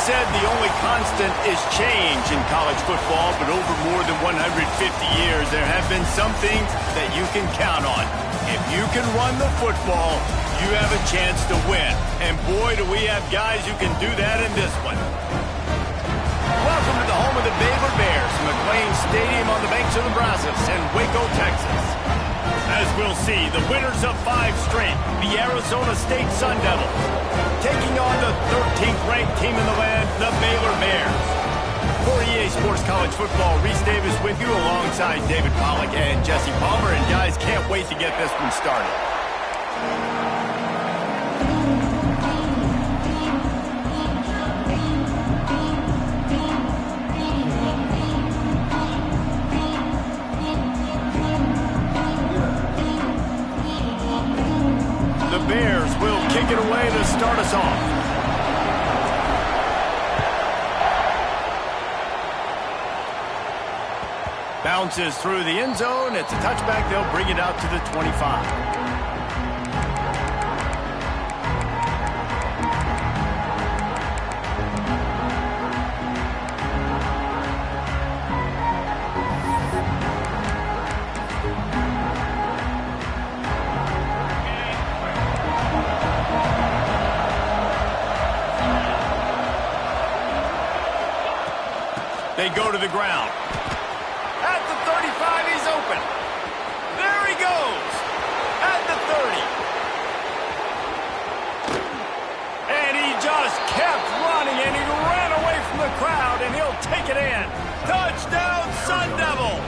said the only constant is change in college football, but over more than 150 years, there have been some things that you can count on. If you can run the football, you have a chance to win. And boy, do we have guys who can do that in this one. Welcome to the home of the Baylor Bears, McLean Stadium on the banks of the Brazos in Waco, Texas. As we'll see, the winners of 5 straight, the Arizona State Sun Devils, taking on the 13th ranked team in the land, the Baylor Bears. For EA Sports College Football, Reese Davis with you alongside David Pollack and Jesse Palmer. And guys, can't wait to get this one started. The Bears will kick it away to start us off. Bounces through the end zone. It's a touchback. They'll bring it out to the 25. They go to the ground. At the 35, he's open. There he goes. At the 30. And he just kept running, and he ran away from the crowd, and he'll take it in. Touchdown, Sun Devils.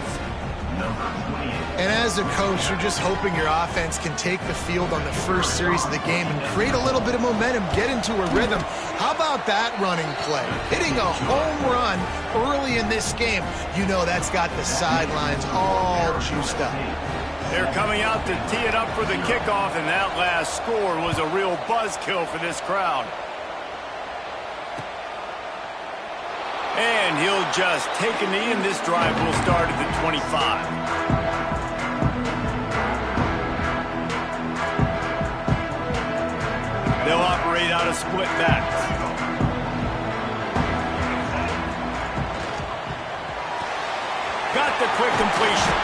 And as a coach, you're just hoping your offense can take the field on the first series of the game and create a little bit of momentum, get into a rhythm. How about that running play? Hitting a home run early in this game. You know that's got the sidelines all juiced up. They're coming out to tee it up for the kickoff, and that last score was a real buzzkill for this crowd. And he'll just take a knee, and this drive will start at the 25. They'll operate out of split backs. Got the quick completion.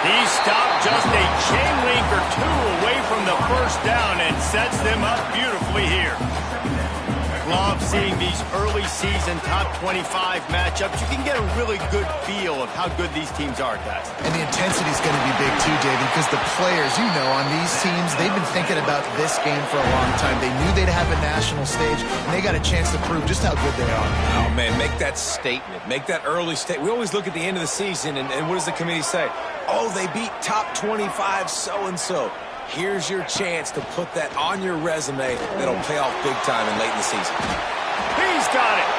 He stopped just a chain link or two away from the first down and sets them up beautifully here. Love seeing these early season top 25 matchups. You can get a really good feel of how good these teams are, guys. And the intensity is going to be big too, David, because the players, you know, on these teams, they've been thinking about this game for a long time. They knew they'd have a national stage, and they got a chance to prove just how good they are. Oh, man, make that statement. Make that early statement. We always look at the end of the season, and what does the committee say? Oh, they beat top 25 so-and-so. Here's your chance to put that on your resume that'll pay off big time and late in the season. He's got it.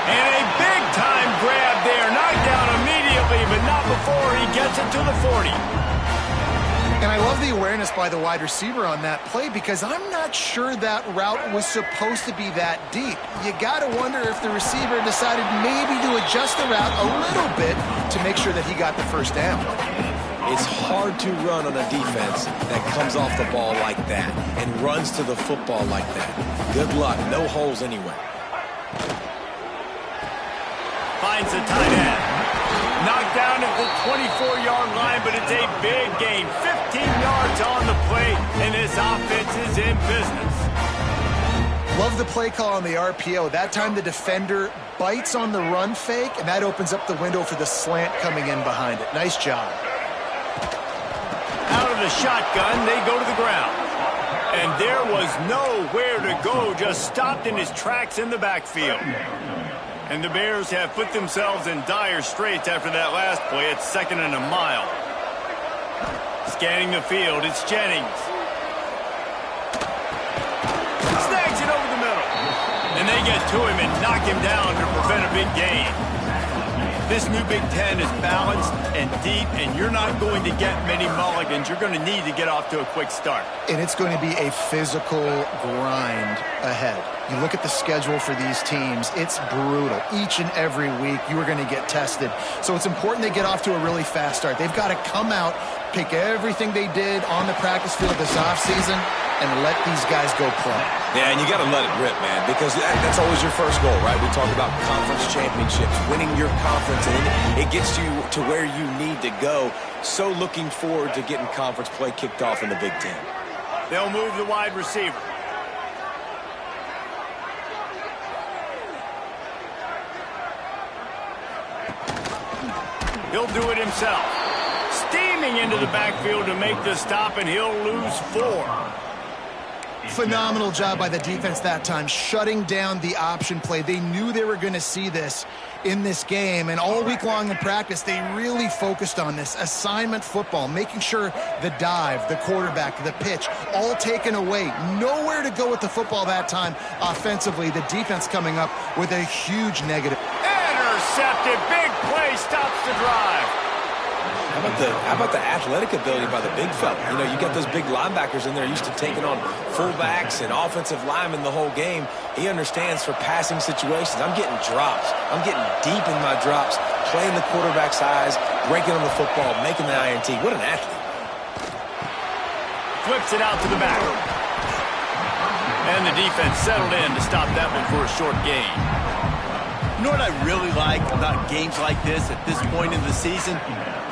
And a big-time grab there. Knocked down immediately, but not before he gets it to the 40. And I love the awareness by the wide receiver on that play because I'm not sure that route was supposed to be that deep. You got to wonder if the receiver decided maybe to adjust the route a little bit to make sure that he got the first down. It's hard to run on a defense that comes off the ball like that and runs to the football like that. Good luck. No holes anywhere. Finds the tight end. Knocked down at the 24-yard line, but it's a big gain. 15 yards on the play, and this offense is in business. Love the play call on the RPO. That time the defender bites on the run fake, and that opens up the window for the slant coming in behind it. Nice job. Out of the shotgun, they go to the ground. And there was nowhere to go, just stopped in his tracks in the backfield. And the Bears have put themselves in dire straits after that last play. It's 2nd and a mile. Scanning the field, it's Jennings. Snags it over the middle. And they get to him and knock him down to prevent a big gain. This new Big Ten is balanced and deep, and you're not going to get many mulligans. You're going to need to get off to a quick start. And it's going to be a physical grind ahead. You look at the schedule for these teams, it's brutal. Each and every week, you are going to get tested. So it's important they get off to a really fast start. They've got to come out, pick everything they did on the practice field this offseason, and let these guys go play. Yeah, and you got to let it rip, man, because that's always your first goal, right? We talk about conference championships, winning your conference, and it gets you to where you need to go. So looking forward to getting conference play kicked off in the Big Ten. They'll move the wide receiver. He'll do it himself. Steaming into the backfield to make the stop, and he'll lose 4. Phenomenal job by the defense that time, shutting down the option play. They knew they were going to see this in this game, and all week long in practice, they really focused on this assignment football, making sure the dive, the quarterback, the pitch, all taken away. Nowhere to go with the football that time offensively. The defense coming up with a huge negative. Intercepted. Big play stops the drive. How about the athletic ability by the big fella? You know, you got those big linebackers in there used to taking on fullbacks and offensive linemen the whole game. He understands for passing situations. I'm getting drops. I'm getting deep in my drops, playing the quarterback's eyes, breaking on the football, making the INT. What an athlete. Flips it out to the back. And the defense settled in to stop that one for a short gain. You know what I really like about games like this at this point in the season?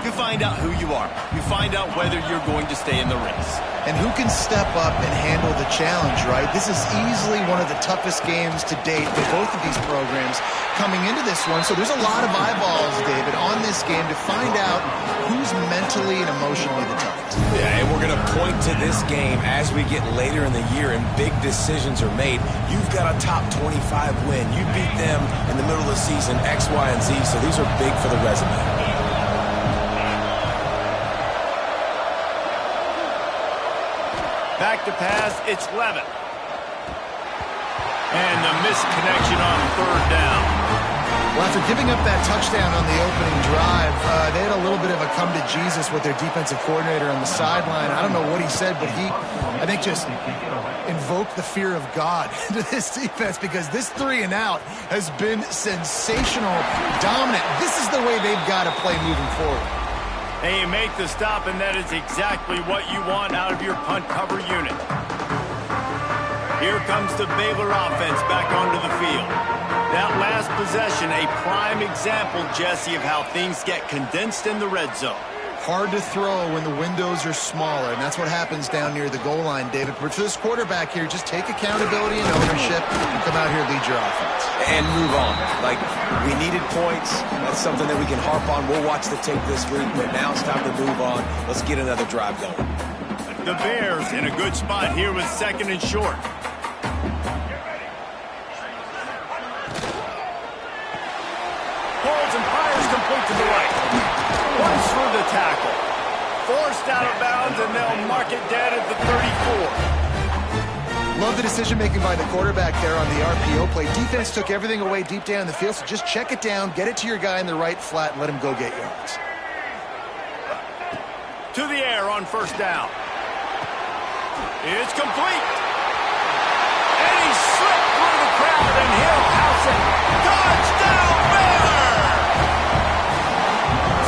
You find out who you are. You find out whether you're going to stay in the race. And who can step up and handle the challenge, right? This is easily one of the toughest games to date for both of these programs coming into this one. So there's a lot of eyeballs, David, on this game to find out who's mentally and emotionally the toughest. Yeah, and we're going to point to this game as we get later in the year and big decisions are made. You've got a top 25 win. You beat them in the middle of the season, X, Y, and Z, so these are big for the resume. Back to pass, it's Levin. And the missed connection on 3rd down. Well, after giving up that touchdown on the opening drive, they had a little bit of a come to Jesus with their defensive coordinator on the sideline. I don't know what he said, but he, I think, just invoked the fear of God into this defense because this 3 and out has been sensational, dominant. This is the way they've got to play moving forward. And you make the stop, and that is exactly what you want out of your punt cover unit. Here comes the Baylor offense back onto the field. That last possession, a prime example, Jesse, of how things get condensed in the red zone. Hard to throw when the windows are smaller, and that's what happens down near the goal line, David. But for this quarterback here, just take accountability and ownership and come out here and lead your offense. And move on. Like, we needed points. That's something that we can harp on. We'll watch the tape this week, but now it's time to move on. Let's get another drive going. The Bears in a good spot here with 2nd and short. Holds and fires complete to the right. Runs through the tackle. Forced out of bounds, and they'll mark it dead at the 34. Love the decision-making by the quarterback there on the RPO play. Defense took everything away deep down the field, so just check it down, get it to your guy in the right flat, and let him go get yards. To the air on 1st down. It's complete. And he slipped through the crowd, and he'll house it. Touchdown, Baylor!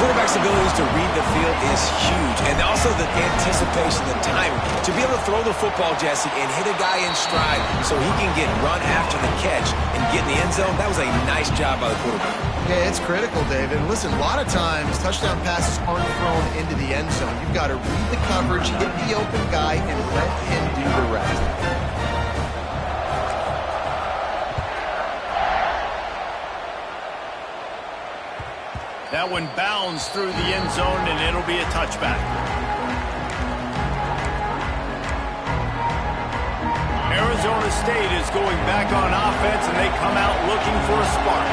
Quarterback's abilities to read the field is huge, and also the anticipation, the timing. To be able to throw the football, Jesse, and hit a guy in stride so he can get run after the catch and get in the end zone, that was a nice job by the quarterback. Yeah, it's critical, David. Listen, a lot of times touchdown passes aren't thrown into the end zone. You've got to read the coverage, hit the open guy, and let him do the rest. That one bounds through the end zone, and it'll be a touchback. Arizona State is going back on offense, and they come out looking for a spark.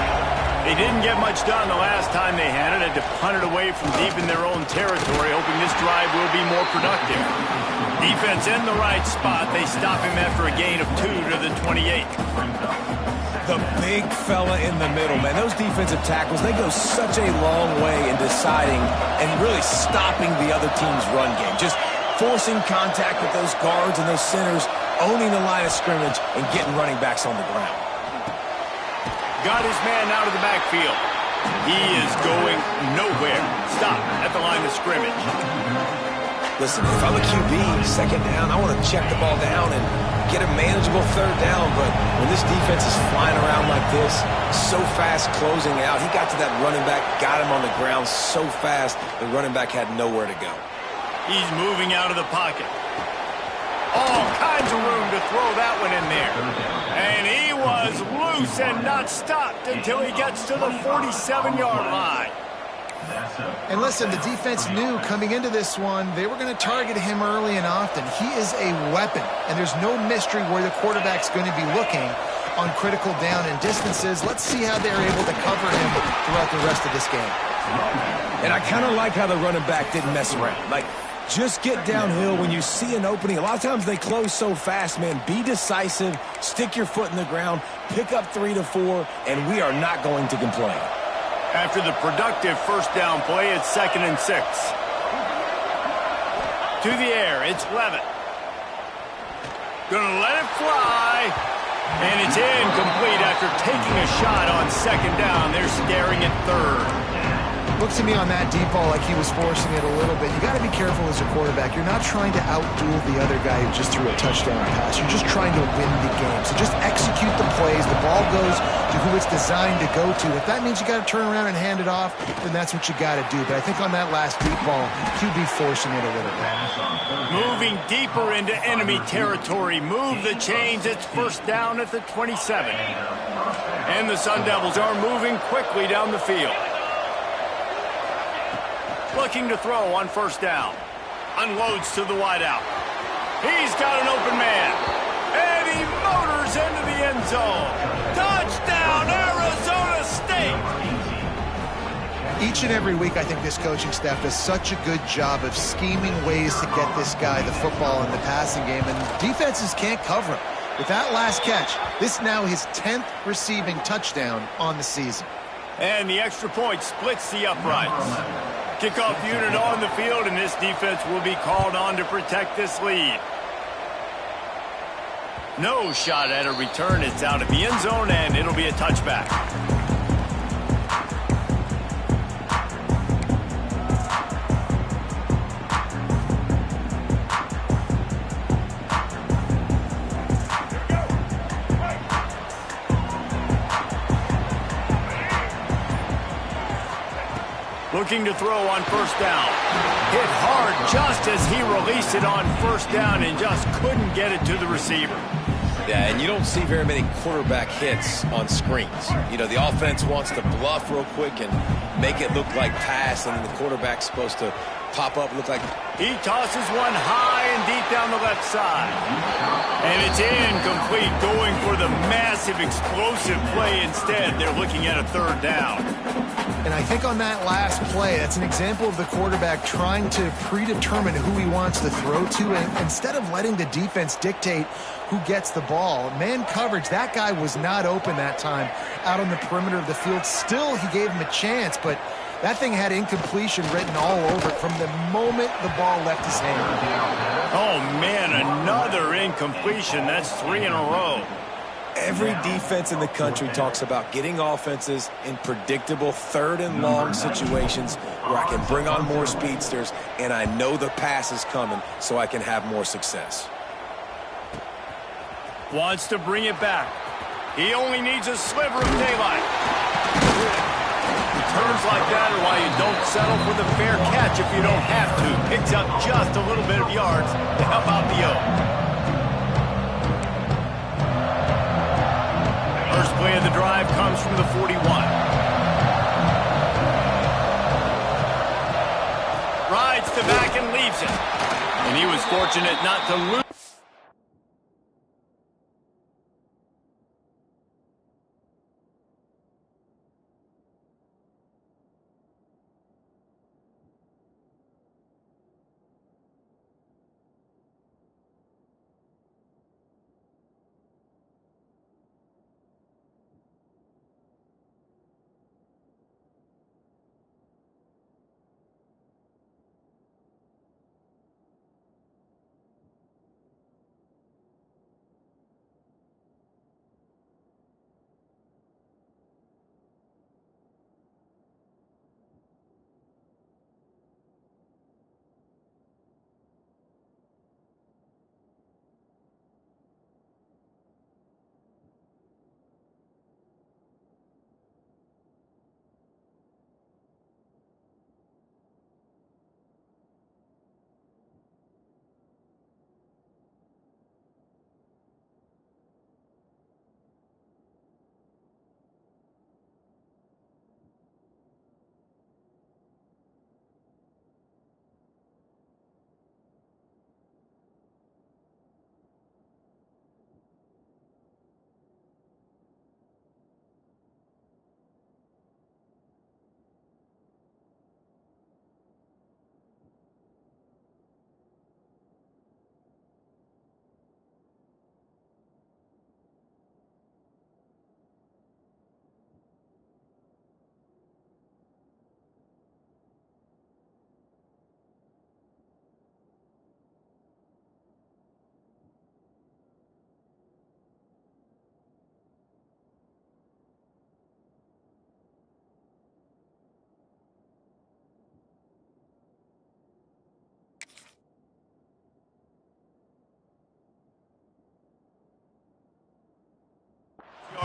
They didn't get much done the last time they had it. Had to punt it away from deep in their own territory, hoping this drive will be more productive. Defense in the right spot. They stop him after a gain of 2 to the 28. The big fella in the middle, man. Those defensive tackles, they go such a long way in deciding and really stopping the other team's run game. Just forcing contact with those guards and those centers, owning the line of scrimmage, and getting running backs on the ground. Got his man out of the backfield. He is going nowhere. Stop at the line of scrimmage. Listen, if I'm a QB, second down, I want to check the ball down and get a manageable third down. But when this defense is flying around like this, so fast closing out, he got to that running back, got him on the ground so fast, the running back had nowhere to go. He's moving out of the pocket. All kinds of room to throw that one in there. And he was loose and not stopped until he gets to the 47-yard line. And listen, the defense knew coming into this one, they were going to target him early and often. He is a weapon, and there's no mystery where the quarterback's going to be looking on critical down and distances. Let's see how they're able to cover him throughout the rest of this game. And I kind of like how the running back didn't mess around. Like, just get downhill when you see an opening. A lot of times they close so fast, man. Be decisive, stick your foot in the ground, pick up 3 to 4, and we are not going to complain. After the productive first down play, it's 2nd and 6. To the air, it's Levitt. Gonna let it fly. And it's incomplete after taking a shot on 2nd down. They're staring at 3rd. Looks to me on that deep ball like he was forcing it a little bit. You got to be careful as a quarterback. You're not trying to outduel the other guy who just threw a touchdown pass. You're just trying to win the game. So just execute the plays. The ball goes to who it's designed to go to. If that means you got to turn around and hand it off, then that's what you got to do. But I think on that last deep ball, QB forcing it a little bit. Moving deeper into enemy territory. Move the chains. It's first down at the 27. And the Sun Devils are moving quickly down the field. Looking to throw on first down. Unloads to the wideout. He's got an open man. And he motors into the end zone. Touchdown, Arizona State! Each and every week, I think this coaching staff does such a good job of scheming ways to get this guy the football in the passing game, and defenses can't cover him. With that last catch, this now his 10th receiving touchdown on the season. And the extra point splits the uprights. Kickoff unit on the field, and this defense will be called on to protect this lead. No shot at a return. It's out of the end zone, and it'll be a touchback. Looking to throw on first down. Hit hard just as he released it on first down and just couldn't get it to the receiver. Yeah, and you don't see very many quarterback hits on screens. You know, the offense wants to bluff real quick and make it look like pass, and then the quarterback's supposed to pop up, look like... He tosses one high and deep down the left side. And it's incomplete, going for the massive explosive play instead. They're looking at a third down. And I think on that last play, that's an example of the quarterback trying to predetermine who he wants to throw to, and instead of letting the defense dictate who gets the ball. Man coverage, that guy was not open that time out on the perimeter of the field. Still, he gave him a chance, but that thing had incompletion written all over it from the moment the ball left his hand. Oh, man, another incompletion. That's 3 in a row. Every defense in the country talks about getting offenses in predictable third and long situations where I can bring on more speedsters and I know the pass is coming so I can have more success. Wants to bring it back. He only needs a sliver of daylight. Returns like that are why you don't settle for the fair catch if you don't have to. Picks up just a little bit of yards to help out the O. First play of the drive comes from the 41. Rides to back and leaves it. And he was fortunate not to lose.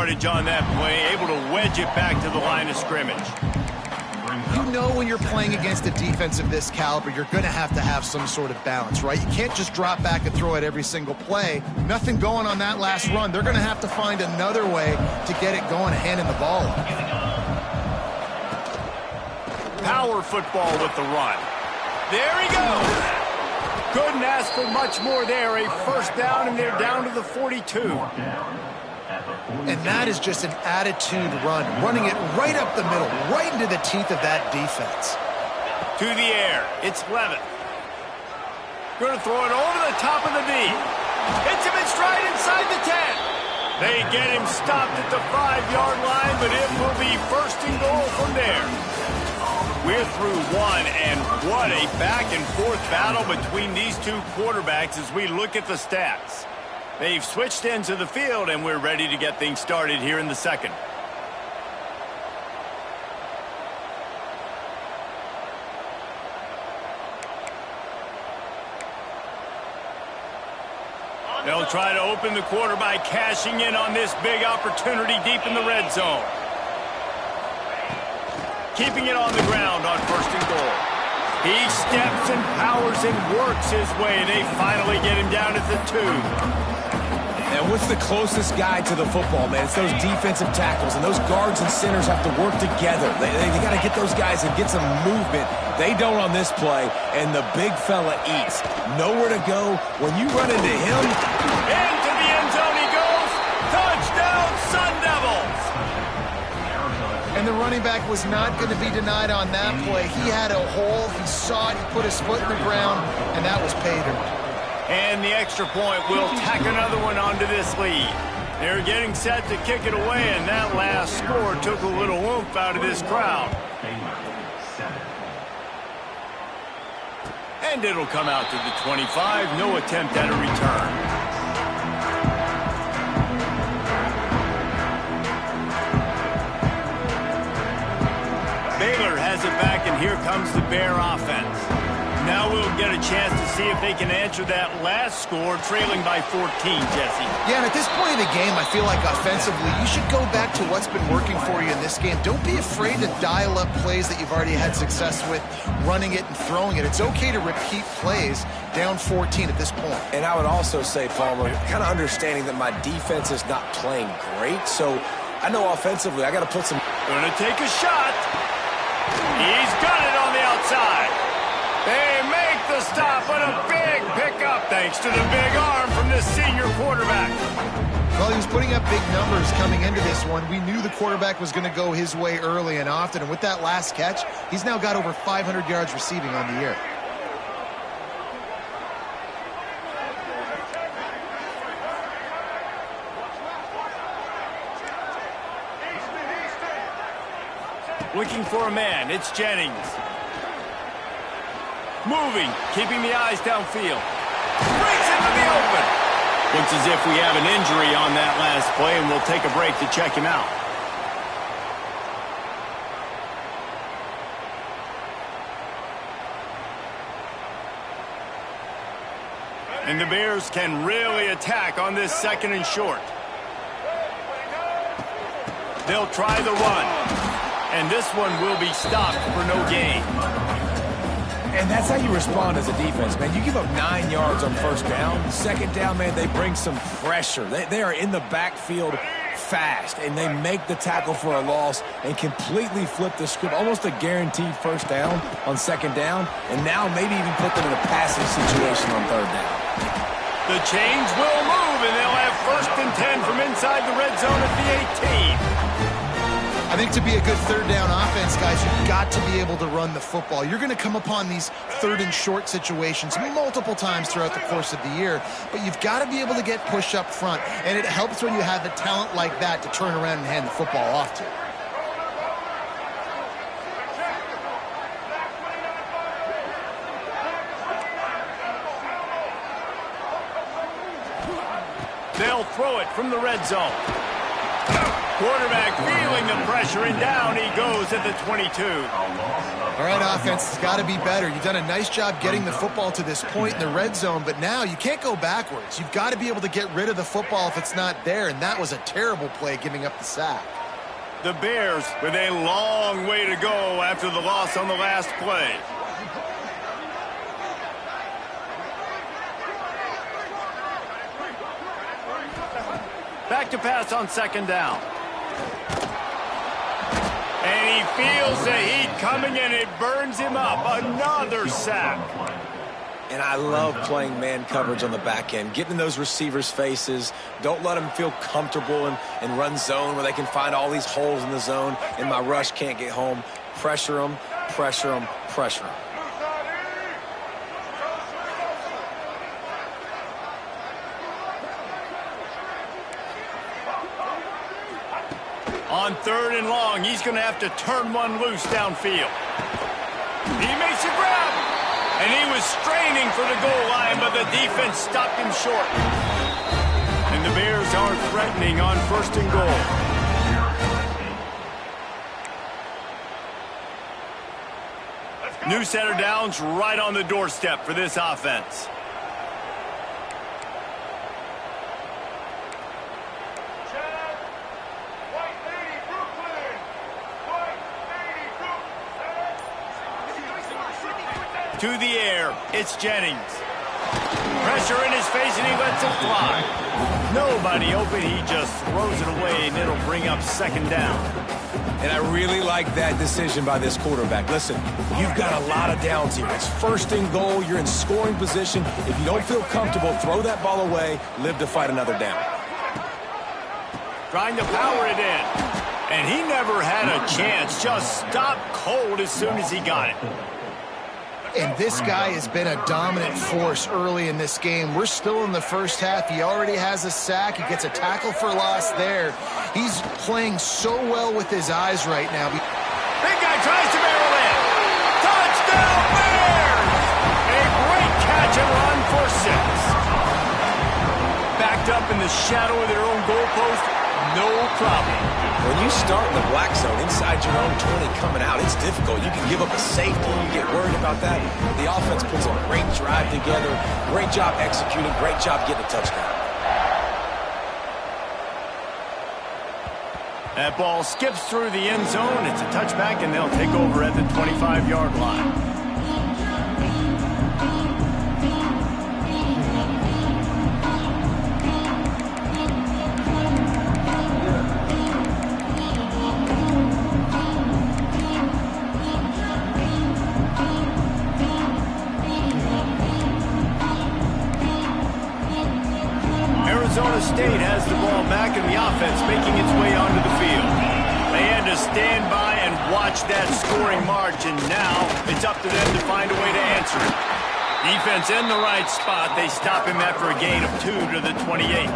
yardage on that play, able to wedge it back to the line of scrimmage. You know when you're playing against a defense of this caliber, you're going to have some sort of balance, right? You can't just drop back and throw it every single play. Nothing going on that last run. They're going to have to find another way to get it going, handing the ball off. Power football with the run. There he goes. Couldn't ask for much more there. A first down, and they're down to the 42. And that is just an attitude run, running it right up the middle, right into the teeth of that defense. To the air. It's Levitt. Going to throw it over the top of the knee. Hits him in stride inside the 10. They get him stopped at the 5-yard line, but it will be first and goal from there. We're through one, and what a back-and-forth battle between these two quarterbacks as we look at the stats. They've switched into the field, and we're ready to get things started here in the second. They'll try to open the quarter by cashing in on this big opportunity deep in the red zone. Keeping it on the ground on first and goal. He steps and powers and works his way. They finally get him down at the 2. And what's the closest guy to the football, man? It's those defensive tackles, and those guards and centers have to work together. They got to get those guys and get some movement. They don't on this play, and the big fella eats. Nowhere to go. When you run into him, into the end zone he goes. Touchdown, Sun Devils! And the running back was not going to be denied on that play. He had a hole. He saw it. He put his foot in the ground, and that was pay dirt. And the extra point will tack another one onto this lead. They're getting set to kick it away, and that last score took a little oomph out of this crowd. And it'll come out to the 25. No attempt at a return. Baylor has it back, and here comes the Bear offense. Now we'll get a chance to see if they can answer that last score, trailing by 14, Jesse. Yeah, and at this point in the game, I feel like offensively, you should go back to what's been working for you in this game. Don't be afraid to dial up plays that you've already had success with, running it and throwing it. It's okay to repeat plays down 14 at this point. and I would also say, Palmer, kind of understanding that my defense is not playing great, so I know offensively I got to put some... Gonna take a shot. He's got it on the outside. They make the stop, but a big pickup thanks to the big arm from this senior quarterback. Well, he was putting up big numbers coming into this one. We knew the quarterback was going to go his way early and often, and with that last catch, he's now got over 500 yards receiving on the year. Looking for a man, it's Jennings. Moving, keeping the eyes downfield. Breaks into the open. Looks as if we have an injury on that last play, and we'll take a break to check him out. And the Bears can really attack on this second and short. They'll try the run. And this one will be stopped for no gain. And that's how you respond as a defense, man. You give up 9 yards on first down. Second down, man, they bring some pressure. They are in the backfield fast, and they make the tackle for a loss and completely flip the script. Almost a guaranteed first down on second down, and now maybe even put them in a passing situation on third down. The chains will move, and they'll have first and 10 from inside the red zone at the 18. I think to be a good third down offense, guys, you've got to be able to run the football. You're going to come upon these third and short situations multiple times throughout the course of the year, but you've got to be able to get push up front, and it helps when you have the talent like that to turn around and hand the football off to. They'll throw it from the red zone. Quarterback feeling the pressure, and down he goes at the 22. All right, offense has got to be better. You've done a nice job getting the football to this point in the red zone, but now you can't go backwards. You've got to be able to get rid of the football if it's not there, and that was a terrible play giving up the sack. The Bears with a long way to go after the loss on the last play. Back to pass on second down. And he feels the heat coming, and it burns him up. Another sack. And I love playing man coverage on the back end, getting in those receivers' faces. Don't let them feel comfortable and run zone where they can find all these holes in the zone, and my rush can't get home. Pressure them, pressure them, pressure them. On third and long, he's going to have to turn one loose downfield. He makes a grab, and he was straining for the goal line, but the defense stopped him short. And the Bears are threatening on first and goal. New set of downs right on the doorstep for this offense. To the air, it's Jennings. Pressure in his face, and he lets it fly. Nobody open, he just throws it away, and it'll bring up second down. And I really like that decision by this quarterback. Listen, you've got a lot of downs here. It's first and goal. You're in scoring position. If you don't feel comfortable, throw that ball away. Live to fight another down. Trying to power it in. And he never had a chance. Just stopped cold as soon as he got it. And this guy has been a dominant force early in this game. We're still in the first half. He already has a sack. He gets a tackle for loss there. He's playing so well with his eyes right now. Big guy tries to barrel in. Touchdown Bears! A great catch and run for 6. Backed up in the shadow of their own goalpost. No problem. When you start in the black zone inside your own 20 coming out, it's difficult. You can give up a safety. You get worried about that. The offense puts a great drive together. Great job executing. Great job getting a touchdown. That ball skips through the end zone. It's a touchback, and they'll take over at the 25-yard line. Arizona State has the ball back in the offense, making its way onto the field. They had to stand by and watch that scoring march, and now it's up to them to find a way to answer it. Defense in the right spot. They stop him after a gain of 2 to the 28.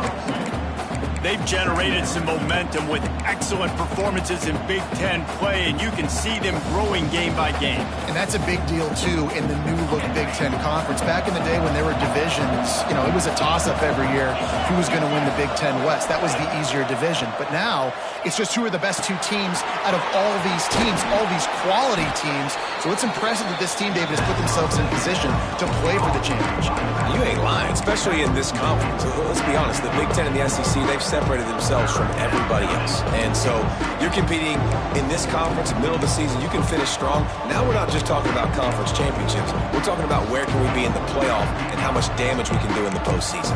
They've generated some momentum with excellent performances in Big Ten play, and you can see them growing game by game. And that's a big deal, too, in the new-look Big Ten Conference. Back in the day when there were divisions, you know, it was a toss-up every year who was going to win the Big Ten West. That was the easier division. But now, it's just who are the best 2 teams out of all these teams, all these quality teams. So it's impressive that this team, David, has put themselves in position to play for the championship. You ain't lying, especially in this conference. Let's be honest, the Big Ten and the SEC, they've separated themselves from everybody else. And so you're competing in this conference, middle of the season. You can finish strong. Now we're not just talking about conference championships. We're talking about where can we be in the playoff and how much damage we can do in the postseason.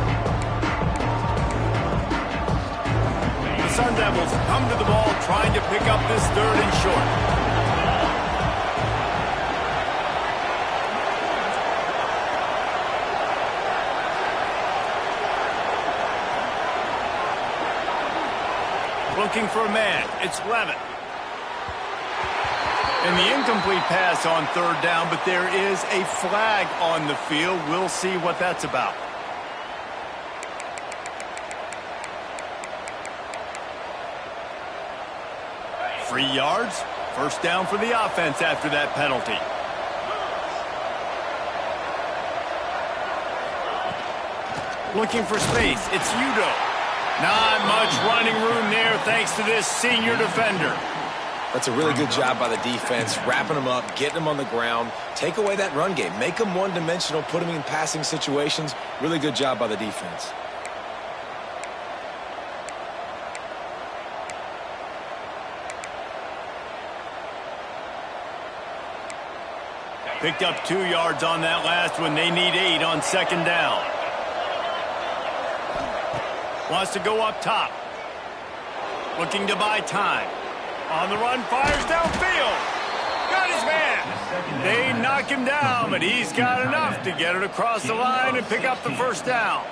The Sun Devils come to the ball trying to pick up this third and short. Looking for a man. It's Levin. And the incomplete pass on third down, but there is a flag on the field. We'll see what that's about. Free yards. First down for the offense after that penalty. Looking for space. It's Udo. Not much running room there thanks to this senior defender. That's a really good job by the defense, wrapping them up, getting them on the ground. Take away that run game. Make them one-dimensional, put them in passing situations. Really good job by the defense. Picked up 2 yards on that last one. They need 8 on second down. Wants to go up top. Looking to buy time. On the run, fires downfield. Got his man. They knock him down, but he's got enough to get it across the line and pick up the first down.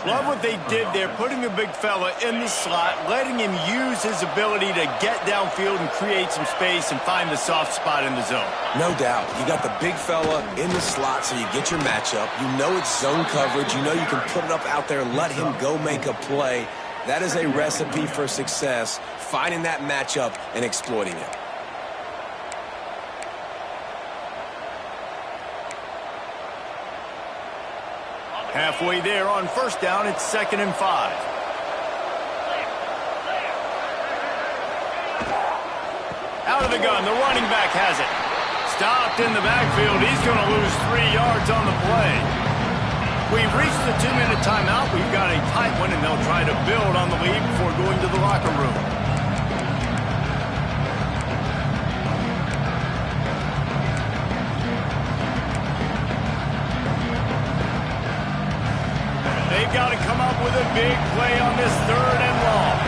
Love what they did there, putting the big fella in the slot, letting him use his ability to get downfield and create some space and find the soft spot in the zone. No doubt. You got the big fella in the slot, so you get your matchup. You know it's zone coverage. You know you can put it up out there, let him go make a play. That is a recipe for success, finding that matchup and exploiting it. Halfway there on first down, it's 2nd and 5. Out of the gun, the running back has it. Stopped in the backfield. He's going to lose 3 yards on the play. We've reached the 2-minute timeout. We've got a tight one, and they'll try to build on the lead before going to the locker room. They've got to come up with a big play on this 3rd and long.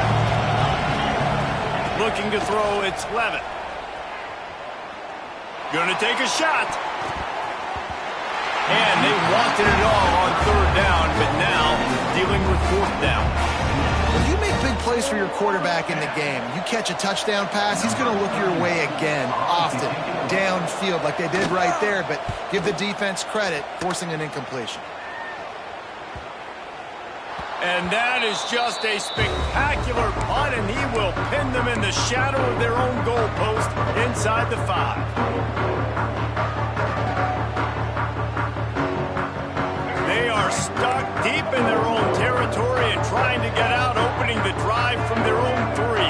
Looking to throw, it's Levitt. Going to take a shot. And they wanted it all on 3rd down, but now dealing with 4th down. When you make big plays for your quarterback in the game, you catch a touchdown pass, he's going to look your way again, often, downfield like they did right there, but give the defense credit, forcing an incompletion. And that is just a spectacular punt, and he will pin them in the shadow of their own goalpost inside the 5. They are stuck deep in their own territory and trying to get out, opening the drive from their own 3.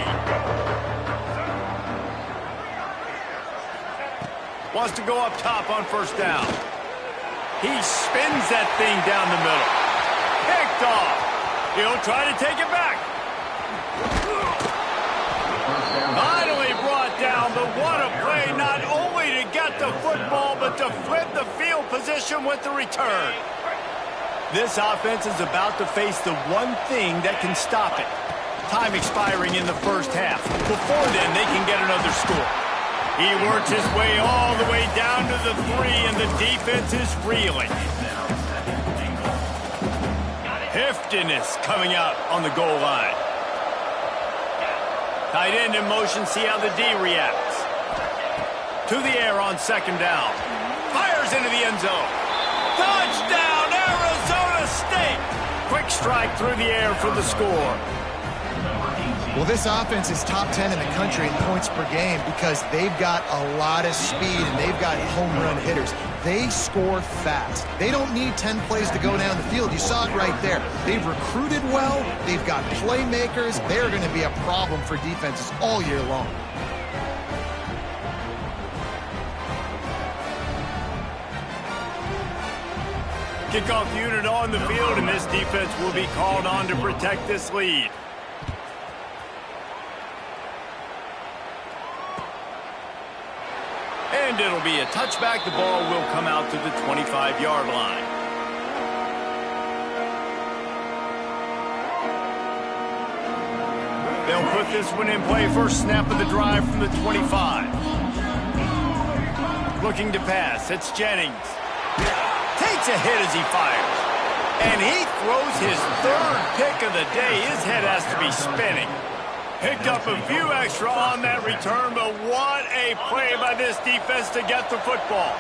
Wants to go up top on first down. He spins that thing down the middle. Picked off. He'll try to take it back. Finally brought down, but what a play, not only to get the football, but to flip the field position with the return. This offense is about to face the one thing that can stop it. Time expiring in the first half. Before then, they can get another score. He works his way all the way down to the 3, and the defense is reeling. Heftiness coming out on the goal line. Tight end in motion, see how the D reacts. To the air on second down. Fires into the end zone. Touchdown, Arizona State! Quick strike through the air for the score. Well, this offense is top 10 in the country in points per game because they've got a lot of speed and they've got home run hitters. They score fast. They don't need 10 plays to go down the field. You saw it right there. They've recruited well. They've got playmakers. They're going to be a problem for defenses all year long. Kickoff unit on the field, and this defense will be called on to protect this lead. And it'll be a touchback. The ball will come out to the 25-yard line. They'll put this one in play. First snap of the drive from the 25. Looking to pass. It's Jennings. Takes a hit as he fires. And he throws his 3rd pick of the day. His head has to be spinning. Picked up a few extra on that return, but what a play by this defense to get the football.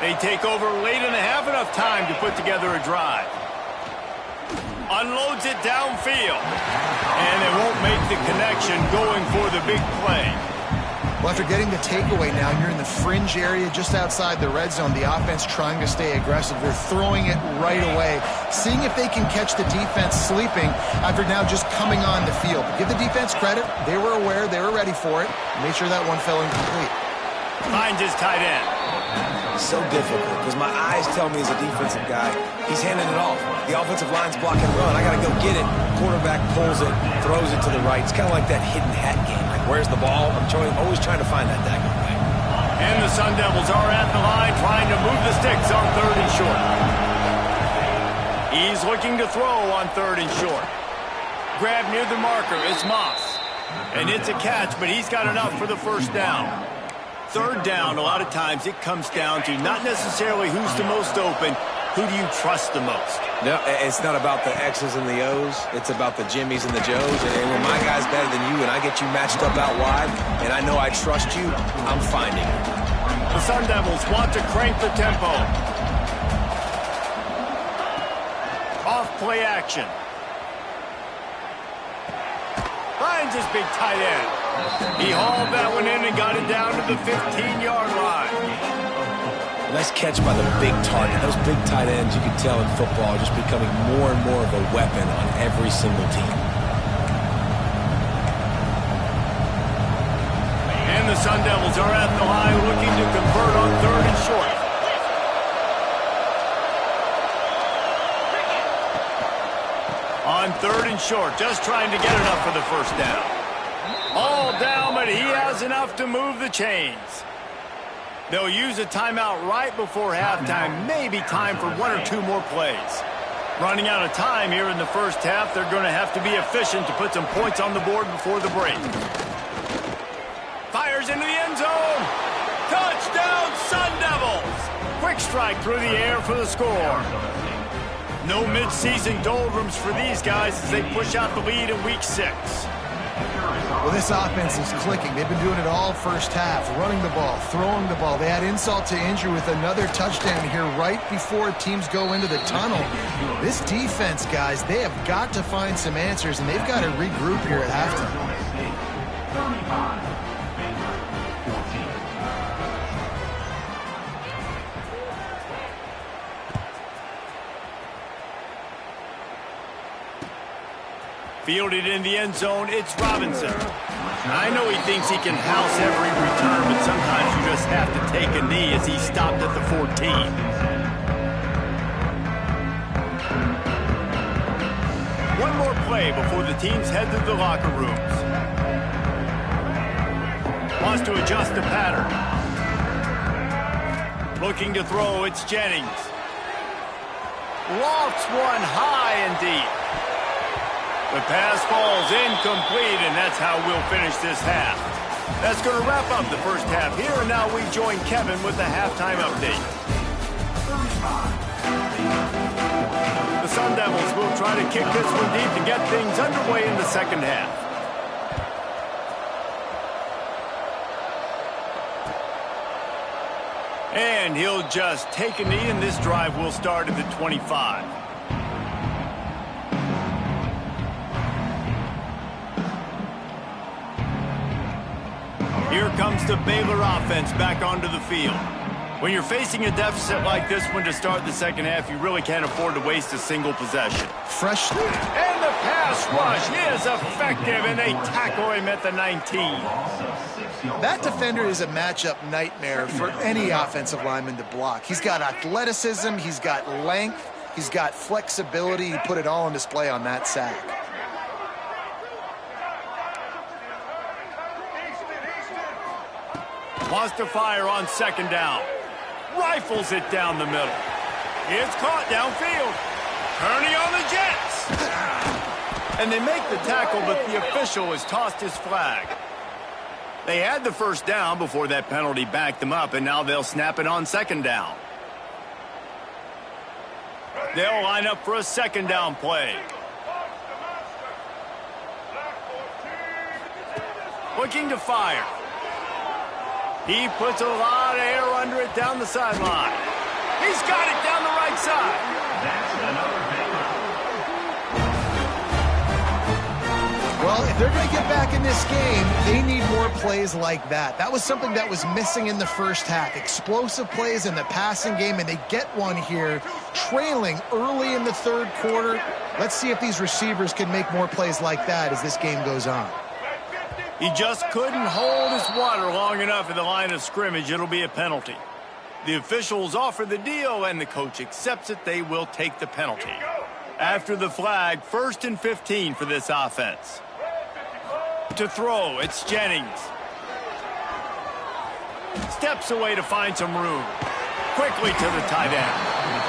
They take over late in the half, enough time to put together a drive. Unloads it downfield. And they won't make the connection going for the big play. Well, after getting the takeaway now, you're in the fringe area just outside the red zone. The offense trying to stay aggressive. They're throwing it right away, seeing if they can catch the defense sleeping after now just coming on the field. But give the defense credit. They were aware. They were ready for it. Made sure that one fell incomplete. Finds his tight end. So difficult because my eyes tell me as a defensive guy, he's handing it off. The offensive line's blocking run. I got to go get it. Quarterback pulls it, throws it to the right. It's kind of like that hidden hat game. Like, where's the ball? I'm always trying to find that daggone thing. And the Sun Devils are at the line trying to move the sticks on 3rd and short. He's looking to throw on 3rd and short. Grab near the marker. It's Moss. And it's a catch, but he's got enough for the first down. 3rd down, a lot of times it comes down to not necessarily who's the most open, who do you trust the most? No, it's not about the X's and the O's. It's about the Jimmies and the Joes. And when my guy's better than you and I get you matched up out wide and I know I trust you, I'm finding it. The Sun Devils want to crank the tempo. Off play action. Finds his big tight end. He hauled that one in and got it down to the 15-yard line. Nice catch by the big target. Those big tight ends, you can tell in football, are just becoming more and more of a weapon on every single team. And the Sun Devils are at the line looking to convert on 3rd and short. On 3rd and short, just trying to get enough for the first down. All down, but he has enough to move the chains. They'll use a timeout right before halftime, maybe time for 1 or 2 more plays. Running out of time here in the first half, they're going to have to be efficient to put some points on the board before the break. Fires into the end zone. Touchdown, Sun Devils. Quick strike through the air for the score. No mid-season doldrums for these guys as they push out the lead in Week 6. Well, this offense is clicking. They've been doing it all first half, running the ball, throwing the ball. They had insult to injury with another touchdown here right before teams go into the tunnel. This defense, guys, they have got to find some answers, and they've got to regroup here at halftime. Fielded in the end zone, it's Robinson. I know he thinks he can house every return, but sometimes you just have to take a knee as he stopped at the 14. One more play before the teams head to the locker rooms. Wants to adjust the pattern. Looking to throw, it's Jennings. Lofts one high and deep. The pass falls incomplete, and that's how we'll finish this half. That's going to wrap up the first half here, and now we join Kevin with the halftime update. The Sun Devils will try to kick this one deep to get things underway in the second half. And he'll just take a knee, and this drive will start at the 25. Here comes the Baylor offense back onto the field. When you're facing a deficit like this one to start the second half, you really can't afford to waste a single possession. Fresh. And the pass rush is effective, and they tackle him at the 19. That defender is a matchup nightmare for any offensive lineman to block. He's got athleticism, he's got length, he's got flexibility. He put it all on display on that sack. Wants to fire on second down. Rifles it down the middle. It's caught downfield. Turning on the Jets. And they make the tackle, but the official has tossed his flag. They had the first down before that penalty backed them up, and now they'll snap it on second down. They'll line up for a second down play. Looking to fire. He puts a lot of air under it down the sideline. He's got it down the right side. Well, Well, if they're going to get back in this game, they need more plays like that. That was something that was missing in the first half. Explosive plays in the passing game, and they get one here, trailing early in the third quarter. Let's see if these receivers can make more plays like that as this game goes on. He just couldn't hold his water long enough in the line of scrimmage. It'll be a penalty. The officials offer the deal, and the coach accepts it. They will take the penalty. After the flag, 1st and 15 for this offense. To throw, it's Jennings. Steps away to find some room. Quickly to the tight end.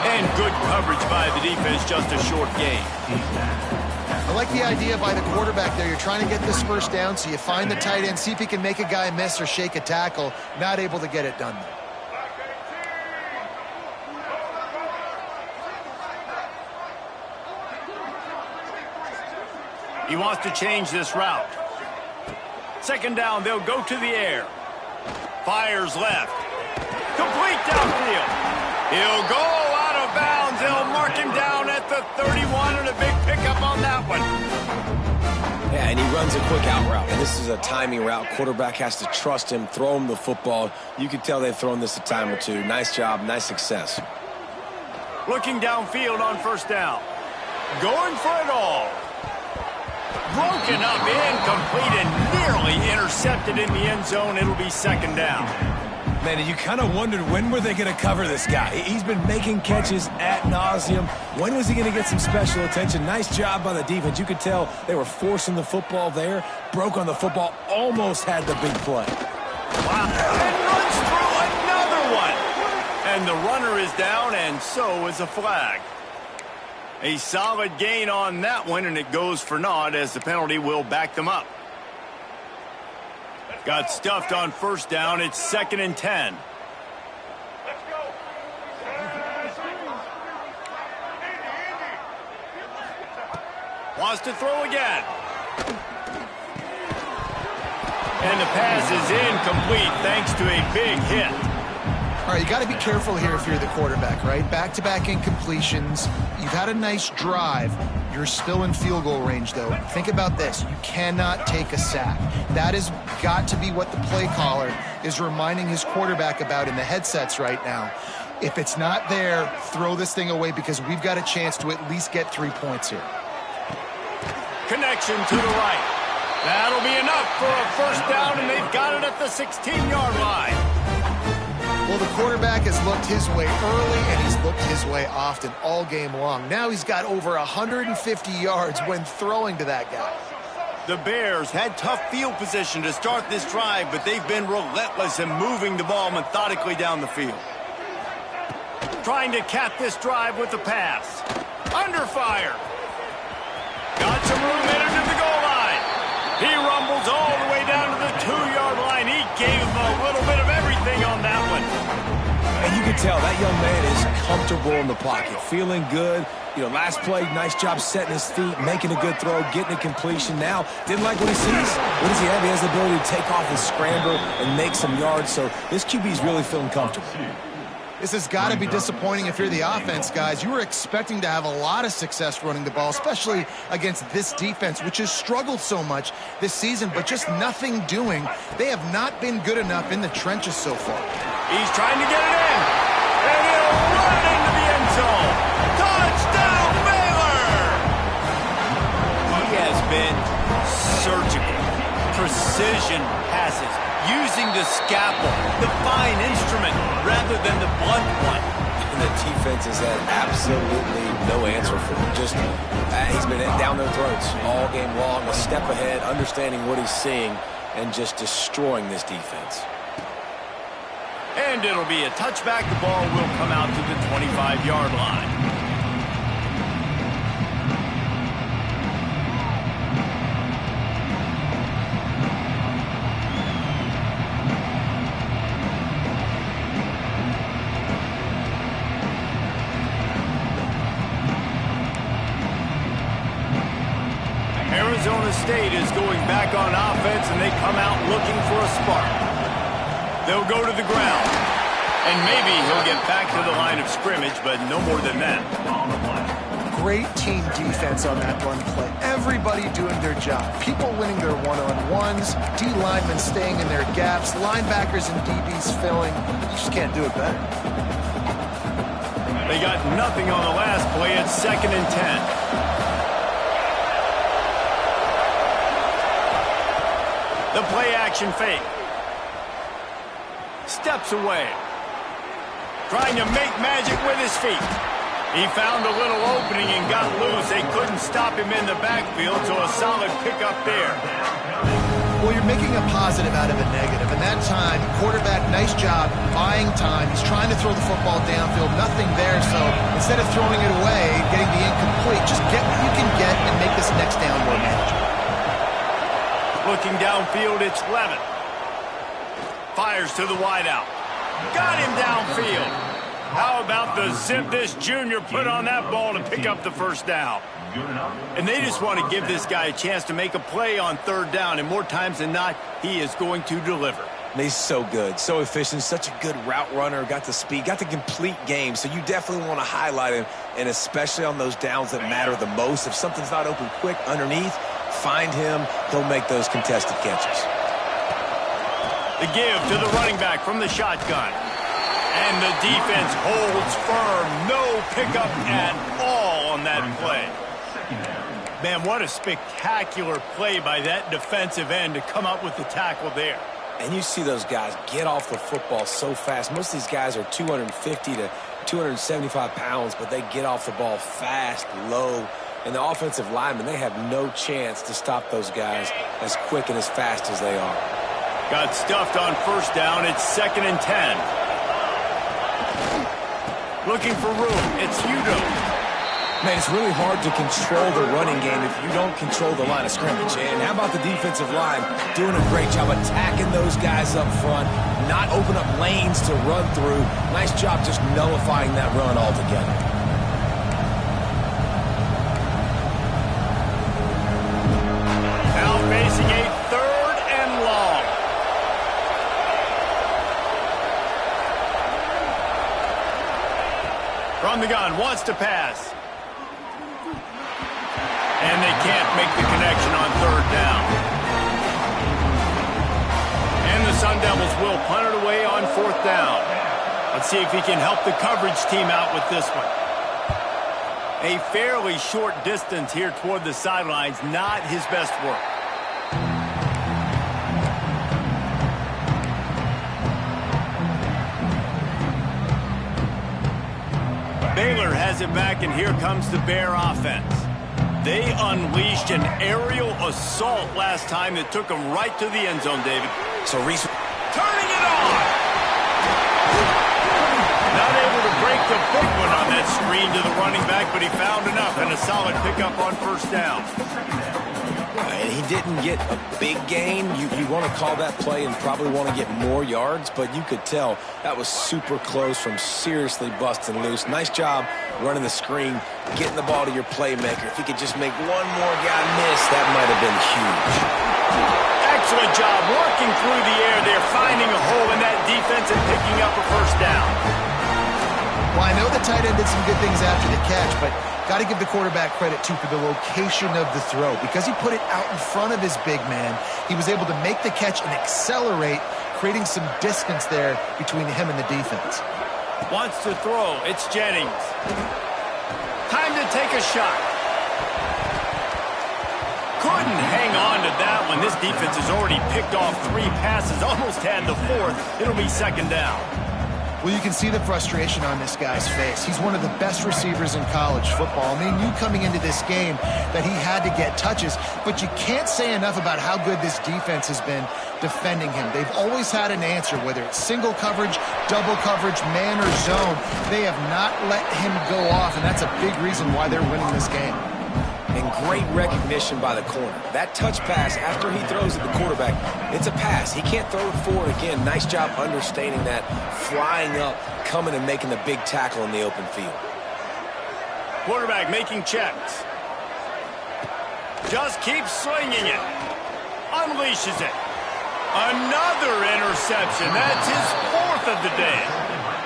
And good coverage by the defense, just a short gain. I like the idea by the quarterback there. You're trying to get this first down, so you find the tight end, see if he can make a guy miss or shake a tackle. Not able to get it done, though. He wants to change this route. 2nd down, they'll go to the air. Fires left. Complete downfield. He'll go out of bounds. They'll mark him down at the 31, and a big pickup on that one. Yeah, and he runs a quick out route. And this is a timing route. Quarterback has to trust him, throw him the football. You can tell they've thrown this a time or two. Nice job, nice success. Looking downfield on 1st down. Going for it all. Broken up, incomplete, and nearly intercepted in the end zone. It'll be 2nd down. Man, you kind of wondered when were they going to cover this guy. He's been making catches ad nauseum. When was he going to get some special attention? Nice job by the defense. You could tell they were forcing the football there. Broke on the football, almost had the big play. Wow, and runs through another one. And the runner is down, and so is a flag. A solid gain on that one, and it goes for naught as the penalty will back them up. Got stuffed on 1st down. It's 2nd and 10. Wants to throw again. And the pass is incomplete thanks to a big hit. All right, you got to be careful here if you're the quarterback, right? Back-to-back incompletions. You've had a nice drive. You're still in field goal range, though. Think about this. You cannot take a sack. That has got to be what the play caller is reminding his quarterback about in the headsets right now. If it's not there, throw this thing away because we've got a chance to at least get 3 points here. Connection to the right. That'll be enough for a 1st down, and they've got it at the 16-yard line. Well, the quarterback has looked his way early, and he's looked his way often all game long. Now he's got over 150 yards when throwing to that guy. The Bears had tough field position to start this drive, but they've been relentless in moving the ball methodically down the field. Trying to cap this drive with the pass. Under fire. Got some room in into the goal line. He rumbles all the way down to the 2-yard line. He gave him a little bit of everything on that one. And you can tell that young man is comfortable in the pocket, feeling good. You know, last play, nice job setting his feet, making a good throw, getting a completion. Now, didn't like what he sees. What does he have? He has the ability to take off his scramble and make some yards. So this QB is really feeling comfortable. This has got to be disappointing if you're the offense, guys. You were expecting to have a lot of success running the ball, especially against this defense, which has struggled so much this season, but just nothing doing. They have not been good enough in the trenches so far. He's trying to get it in, and he'll run it into the end zone. Touchdown, Baylor! He has been surgical, precision passes, using the scalpel, the fine instrument, rather than the blunt one. And the defense has had absolutely no answer for him. Just, he's been down their throats all game long, a step ahead, understanding what he's seeing, and just destroying this defense. And it'll be a touchback. The ball will come out to the 25-yard line. Arizona State is going back on offense, and they come out looking for a spark. They'll go to the ground, and maybe he'll get back to the line of scrimmage, but no more than that. great team defense on that run play. Everybody doing their job. People winning their one-on-ones, D linemen staying in their gaps, linebackers and DBs filling. You just can't do it better. They got nothing on the last play. It's 2nd and 10. The play action fake. Steps away. Trying to make magic with his feet. He found a little opening and got loose. They couldn't stop him in the backfield, so a solid pickup there. Well, you're making a positive out of a negative. And that time, quarterback, nice job, buying time. He's trying to throw the football downfield. Nothing there, so instead of throwing it away, getting the incomplete, just get what you can get and make this next down more manageable. Looking downfield, it's Levin. Fires to the wideout. Got him downfield. How about the zip this junior put on that ball to pick up the first down? And they just want to give this guy a chance to make a play on 3rd down, and more times than not, he is going to deliver. He's so good, so efficient, such a good route runner, got the speed, got the complete game, so you definitely want to highlight him, and especially on those downs that matter the most. If something's not open quick underneath, find him, he'll make those contested catches. The give to the running back from the shotgun. And the defense holds firm. No pickup at all on that play. Man, what a spectacular play by that defensive end to come up with the tackle there. And you see those guys get off the football so fast. Most of these guys are 250 to 275 pounds, but they get off the ball fast, low. And the offensive linemen, they have no chance to stop those guys as quick and as fast as they are. Got stuffed on 1st down. It's 2nd and 10. Looking for room. It's Udo. Man, it's really hard to control the running game if you don't control the line of scrimmage. And how about the defensive line doing a great job attacking those guys up front, not open up lanes to run through. Nice job just nullifying that run altogether. Now facing a 3rd and long. From the gun, wants to pass. And they can't make the connection on 3rd down. And the Sun Devils will punt it away on 4th down. Let's see if he can help the coverage team out with this one. A fairly short distance here toward the sidelines, not his best work. Baylor has it back, and here comes the Bear offense. They unleashed an aerial assault last time that took them right to the end zone, David. So Reese turning it on. Not able to break the big one on that screen to the running back, but he found enough and a solid pickup on 1st down. And he didn't get a big gain. You want to call that play and probably want to get more yards, but you could tell that was super close from seriously busting loose. Nice job running the screen, getting the ball to your playmaker. If he could just make one more guy miss, that might have been huge. Excellent job working through the air there, finding a hole in that defense and picking up a 1st down. Well, I know the tight end did some good things after the catch, but got to give the quarterback credit, too, for the location of the throw. Because he put it out in front of his big man, he was able to make the catch and accelerate, creating some distance there between him and the defense. Wants to throw. It's Jennings. Time to take a shot. Couldn't hang on to that one. This defense has already picked off 3 passes, almost had the 4th. It'll be 2nd down. Well, you can see the frustration on this guy's face. He's one of the best receivers in college football. I mean, you coming into this game that he had to get touches, but you can't say enough about how good this defense has been defending him. They've always had an answer, whether it's single coverage, double coverage, man or zone. They have not let him go off, and that's a big reason why they're winning this game. And great recognition by the corner. That touch pass after he throws at the quarterback, it's a pass. He can't throw it forward again. Nice job understanding that, flying up, coming and making the big tackle in the open field. Quarterback making checks. Just keeps slinging it. Unleashes it. Another interception. That's his 4th of the day.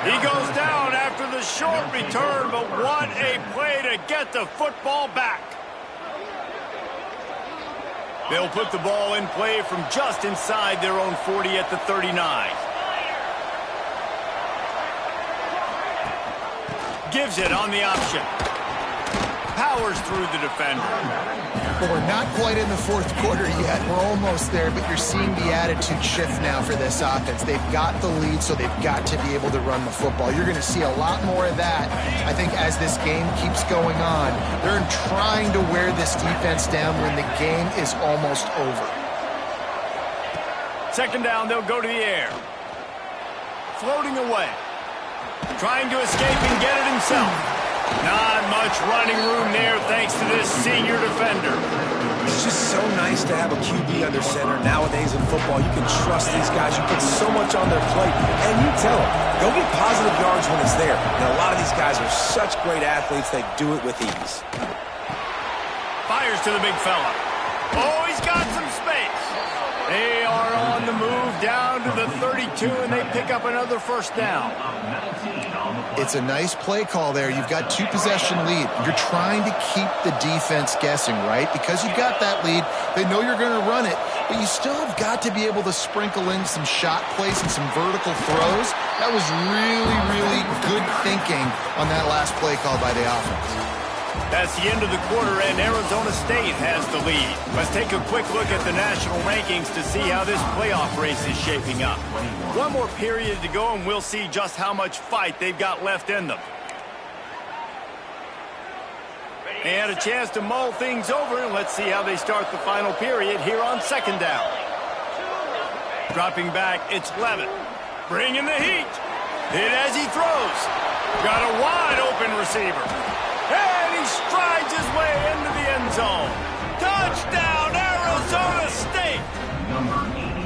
He goes down after the short return, but what a play to get the football back. They'll put the ball in play from just inside their own 40 at the 39. Gives it on the option. Powers through the defender. Well, we're not quite in the fourth quarter yet. We're almost there, but you're seeing the attitude shift now for this offense. They've got the lead, so they've got to be able to run the football. You're going to see a lot more of that, I think, as this game keeps going on. They're trying to wear this defense down when the game is almost over. Second down, they'll go to the air. Floating away. Trying to escape and get it himself. Not much running room there thanks to this senior defender. It's just so nice to have a QB under center. Nowadays in football, you can trust these guys. You put so much on their plate, and you tell them, go get positive yards when it's there. And a lot of these guys are such great athletes, they do it with ease. Fires to the big fella. Oh, he's got some space. They are on the move down to the 32, and they pick up another first down. It's a nice play call there. You've got two-possession lead. You're trying to keep the defense guessing, right? Because you've got that lead, they know you're going to run it, but you still have got to be able to sprinkle in some shot plays and some vertical throws. That was really, really good thinking on that last play call by the offense. That's the end of the quarter, and Arizona State has the lead. Let's take a quick look at the national rankings to see how this playoff race is shaping up. One more period to go, and we'll see just how much fight they've got left in them. They had a chance to mull things over, and let's see how they start the final period here on second down. Dropping back, it's Levin. Bringing the heat. Hit as he throws. Got a wide-open receiver. And he strides his way into the end zone. Touchdown, Arizona State!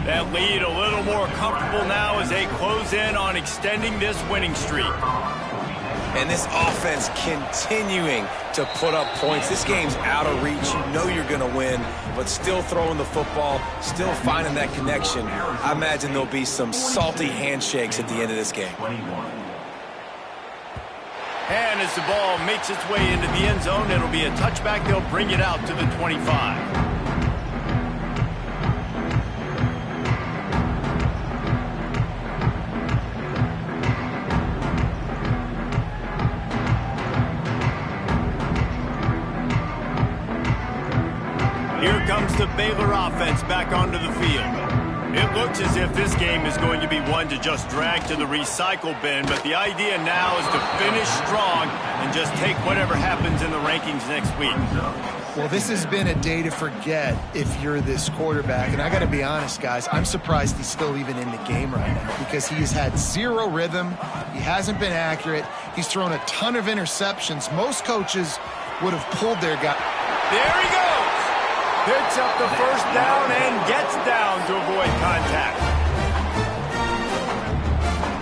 That lead a little more comfortable now as they close in on extending this winning streak. And this offense continuing to put up points. This game's out of reach. You know you're going to win, but still throwing the football, still finding that connection. I imagine there'll be some salty handshakes at the end of this game. And as the ball makes its way into the end zone, it'll be a touchback. They'll bring it out to the 25. Here comes the Baylor offense back onto the field. It looks as if this game is going to be one to just drag to the recycle bin, but the idea now is to finish strong and just take whatever happens in the rankings next week. Well, this has been a day to forget if you're this quarterback, and I got to be honest, guys, I'm surprised he's still even in the game right now because he has had zero rhythm. He hasn't been accurate. He's thrown a ton of interceptions. Most coaches would have pulled their guy. There he goes. Picks up the first down and gets down to avoid contact.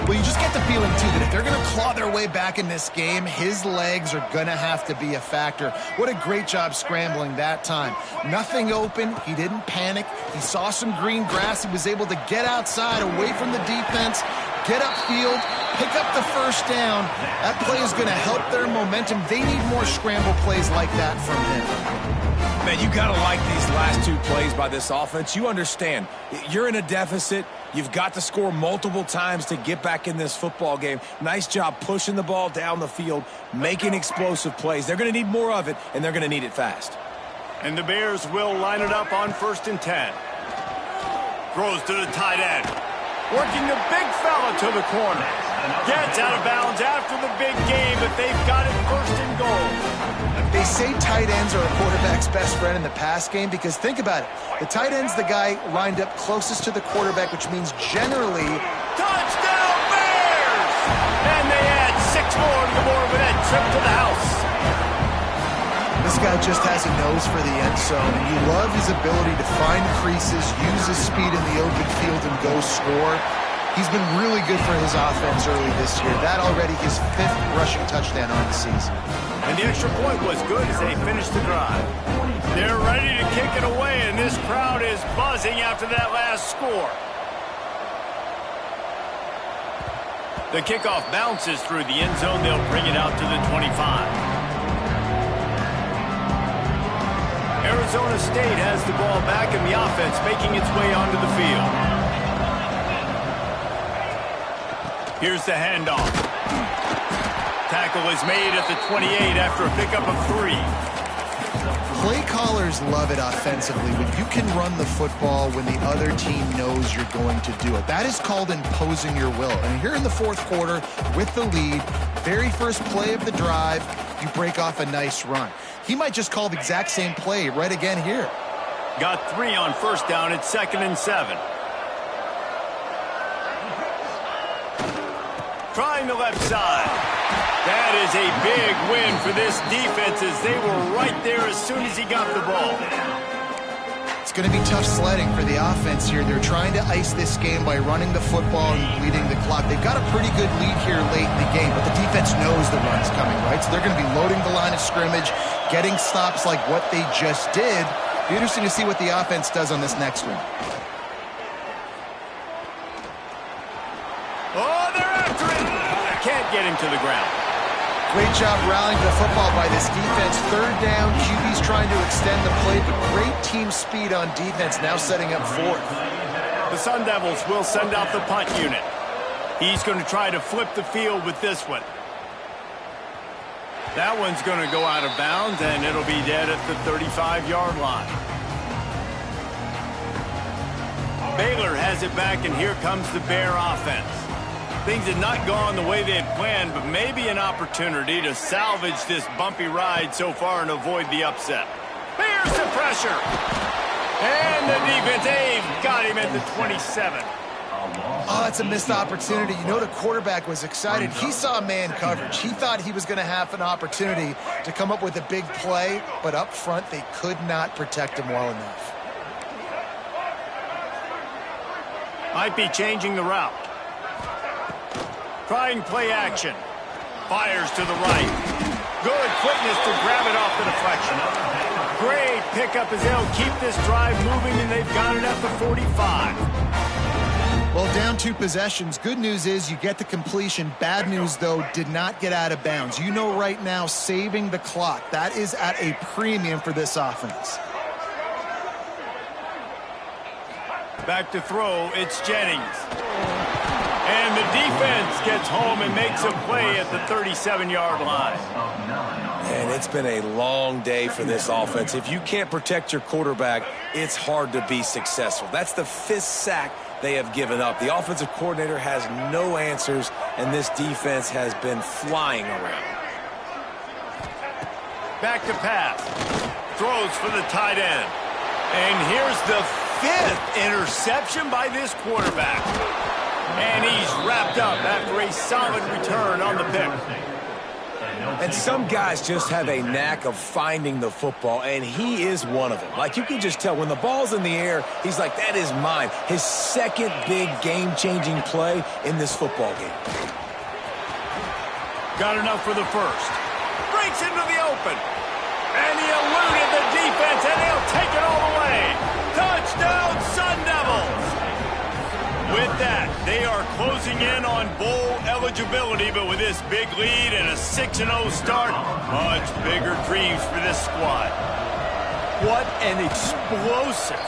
Well, you just get the feeling, too, that if they're going to claw their way back in this game, his legs are going to have to be a factor. What a great job scrambling that time. Nothing open. He didn't panic. He saw some green grass. He was able to get outside, away from the defense, get upfield, pick up the first down. That play is going to help their momentum. They need more scramble plays like that from him. Man, you got to like these last two plays by this offense. You understand, you're in a deficit. You've got to score multiple times to get back in this football game. Nice job pushing the ball down the field, making explosive plays. They're going to need more of it, and they're going to need it fast. And the Bears will line it up on 1st and 10. Throws to the tight end. Working the big fella to the corner. Gets out of bounds after the big game, but they've got it 1st and goal. They say tight ends are a quarterback's best friend in the pass game because think about it. The tight end's the guy lined up closest to the quarterback, which means generally... Touchdown Bears! And they add 6 more to the board with that trip to the house. This guy just has a nose for the end zone, and you love his ability to find creases, use his speed in the open field, and go score. He's been really good for his offense early this year. That already his 5th rushing touchdown on the season. And the extra point was good as they finished the drive. They're ready to kick it away, and this crowd is buzzing after that last score. The kickoff bounces through the end zone. They'll bring it out to the 25. Arizona State has the ball back, and the offense making its way onto the field. Here's the handoff. Tackle is made at the 28 after a pickup of 3. Play callers love it offensively when you can run the football when the other team knows you're going to do it. That is called imposing your will. And here in the fourth quarter with the lead, very first play of the drive, you break off a nice run. He might just call the exact same play right again here. Got 3 on first down. It's 2nd and 7. Trying the left side. That is a big win for this defense as they were right there as soon as he got the ball. It's going to be tough sledding for the offense here. They're trying to ice this game by running the football and bleeding the clock. They've got a pretty good lead here late in the game, but the defense knows the run's coming, right? So they're going to be loading the line of scrimmage, getting stops like what they just did. Be interesting to see what the offense does on this next one. Oh, they're after it. Can't get him to the ground. Great job rallying the football by this defense. 3rd down, QB's trying to extend the play, but great team speed on defense, now setting up 4th. The Sun Devils will send out the punt unit. He's going to try to flip the field with this one. That one's going to go out of bounds, and it'll be dead at the 35-yard line. Baylor has it back, and here comes the Bear offense. Things had not gone the way they had planned, but maybe an opportunity to salvage this bumpy ride so far and avoid the upset. Here's the pressure. And the defense, they've got him at the 27. Oh, that's a missed opportunity. You know, the quarterback was excited. He saw man coverage. He thought he was going to have an opportunity to come up with a big play, but up front, they could not protect him well enough. Might be changing the route. Trying play action. Fires to the right. Good quickness to grab it off the deflection. Great pickup as they'll keep this drive moving, and they've got it at the 45. Well, down 2 possessions. Good news is you get the completion. Bad news, though, did not get out of bounds. You know right now, saving the clock. That is at a premium for this offense. Back to throw, it's Jennings. And the defense gets home and makes a play at the 37-yard line. And it's been a long day for this offense. If you can't protect your quarterback, it's hard to be successful. That's the 5th sack they have given up. The offensive coordinator has no answers, and this defense has been flying around. Back to pass. Throws for the tight end. And here's the 5th interception by this quarterback. And he's wrapped up after a solid return on the pick. And some guys just have a knack of finding the football, and he is one of them. Like, you can just tell when the ball's in the air, he's like, that is mine. His 2nd big game-changing play in this football game. Got enough for the first. Breaks into the open. And he eluded the defense, and he'll take it all the way. Touchdown, Sun Devils! With that, they are closing in on bowl eligibility, but with this big lead and a 6-0 start, much bigger dreams for this squad. What an explosive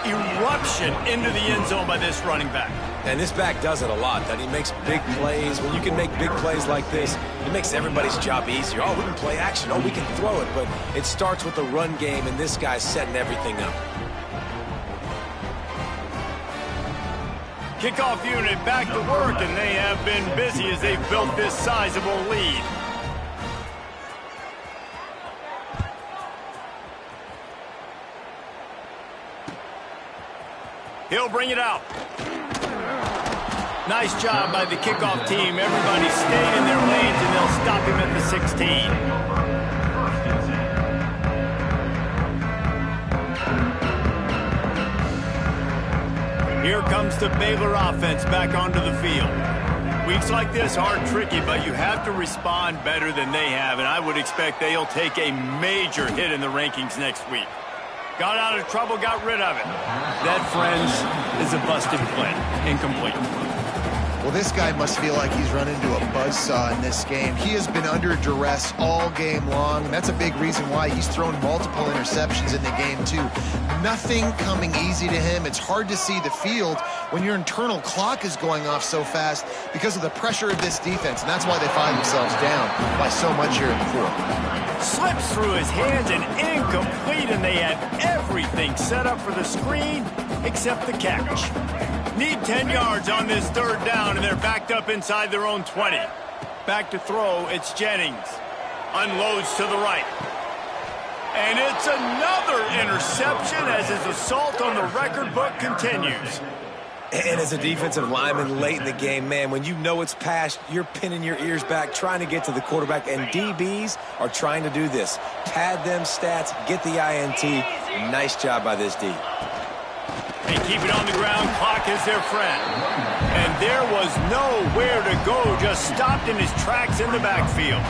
eruption into the end zone by this running back. And this back does it a lot. That he makes big plays. When you can make big plays like this, it makes everybody's job easier. Oh, we can play action. Oh, we can throw it. But it starts with the run game, and this guy's setting everything up. Kickoff unit back to work, and they have been busy as they've built this sizable lead. He'll bring it out. Nice job by the kickoff team. Everybody stayed in their lanes, and they'll stop him at the 16. Here comes the Baylor offense back onto the field. Weeks like this are tricky, but you have to respond better than they have, and I would expect they'll take a major hit in the rankings next week. Got out of trouble, got rid of it. That, friends, is a busted play. Incomplete. Well, this guy must feel like he's run into a buzzsaw in this game. He has been under duress all game long, and that's a big reason why he's thrown multiple interceptions in the game, too. Nothing coming easy to him. It's hard to see the field when your internal clock is going off so fast because of the pressure of this defense, and that's why they find themselves down by so much here in the fourth. Slips through his hands and incomplete, and they had everything set up for the screen except the catch. Need 10 yards on this third down, and they're backed up inside their own 20. Back to throw, it's Jennings. Unloads to the right. And it's another interception as his assault on the record book continues. And as a defensive lineman late in the game, man, when you know it's past, you're pinning your ears back, trying to get to the quarterback, and DBs are trying to do this. Pad them stats, get the INT. Nice job by this D. They keep it on the ground. Clock is their friend. And there was nowhere to go, just stopped in his tracks in the backfield.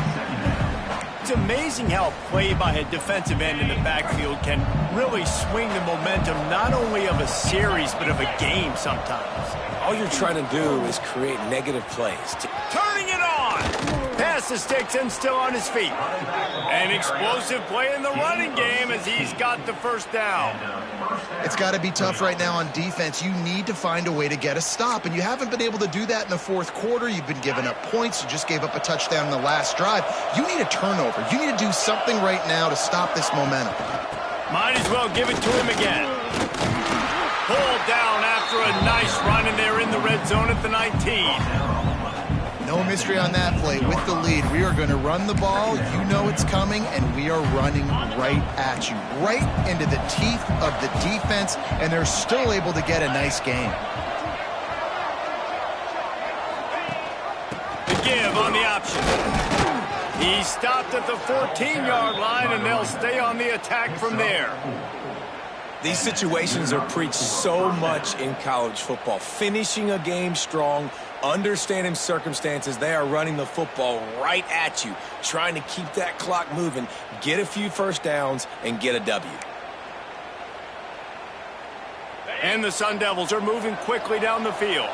It's amazing how a play by a defensive end in the backfield can really swing the momentum not only of a series but of a game sometimes. All you're trying to do is create negative plays. Turning it on. Pass the sticks and still on his feet. An explosive play in the running game as he's got the first down. It's got to be tough right now on defense. You need to find a way to get a stop, and you haven't been able to do that in the fourth quarter. You've been giving up points. You just gave up a touchdown in the last drive. You need a turnover. You need to do something right now to stop this momentum. Might as well give it to him again. Pulled down after a nice run, and they're in the red zone at the 19. No mystery on that play. With the lead, we are going to run the ball. You know it's coming, and we are running right at you, right into the teeth of the defense, and they're still able to get a nice game. The give on the option. He stopped at the 14-yard line, and they'll stay on the attack from there. These situations are preached so much in college football. Finishing a game strong, understanding circumstances. They are running the football right at you, trying to keep that clock moving, get a few first downs, and get a W. And the Sun Devils are moving quickly down the field.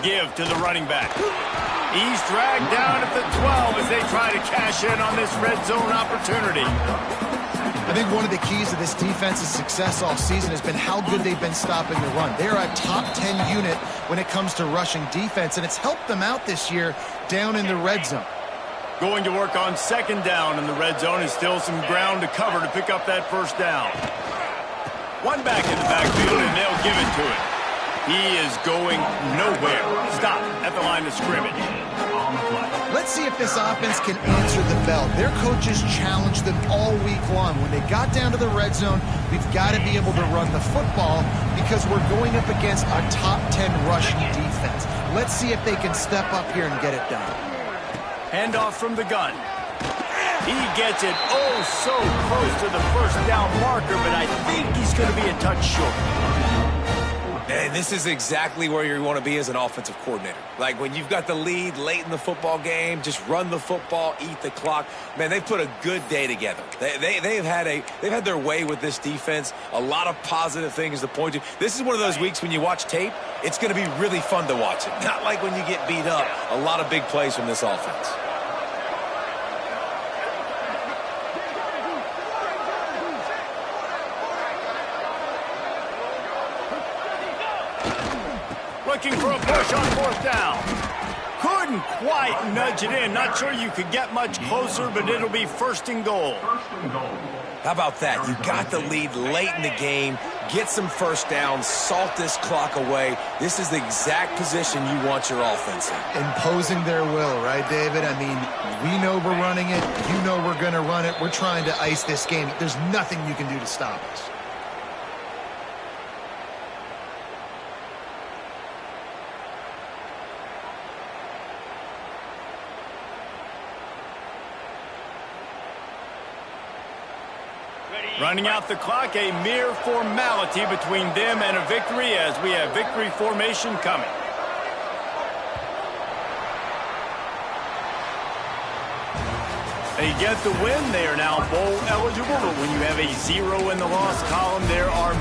Give to the running back. He's dragged down at the 12 as they try to cash in on this red zone opportunity. I think one of the keys to this defense's success all season has been how good they've been stopping the run. They're a top 10 unit when it comes to rushing defense, and it's helped them out this year down in the red zone. Going to work on second down in the red zone is still some ground to cover to pick up that first down. One back in the backfield, and they'll give it to him. He is going nowhere. Stop at the line of scrimmage. Let's see if this offense can answer the bell. Their coaches challenged them all week long. When they got down to the red zone, we've got to be able to run the football because we're going up against a top 10 rushing defense. Let's see if they can step up here and get it done. Handoff from the gun. He gets it so close to the first down marker, but I think he's going to be a touch short. And this is exactly where you want to be as an offensive coordinator. Like when you've got the lead late in the football game, just run the football, eat the clock. Man, they've put a good day together. They've had their way with this defense. A lot of positive things to point to. This is one of those weeks when you watch tape, it's going to be really fun to watch it. Not like when you get beat up. A lot of big plays from this offense. Looking for a push on fourth down. Couldn't quite nudge it in. Not sure you could get much closer, but it'll be first and goal. How about that? You got the lead late in the game. Get some first downs. Salt this clock away. This is the exact position you want your offense in. Imposing their will, right, David? I mean, we know we're running it. You know we're going to run it. We're trying to ice this game. There's nothing you can do to stop us. Running out the clock, a mere formality between them and a victory as we have victory formation coming. They get the win. They are now bowl eligible, but when you have a 0 in the loss column, there are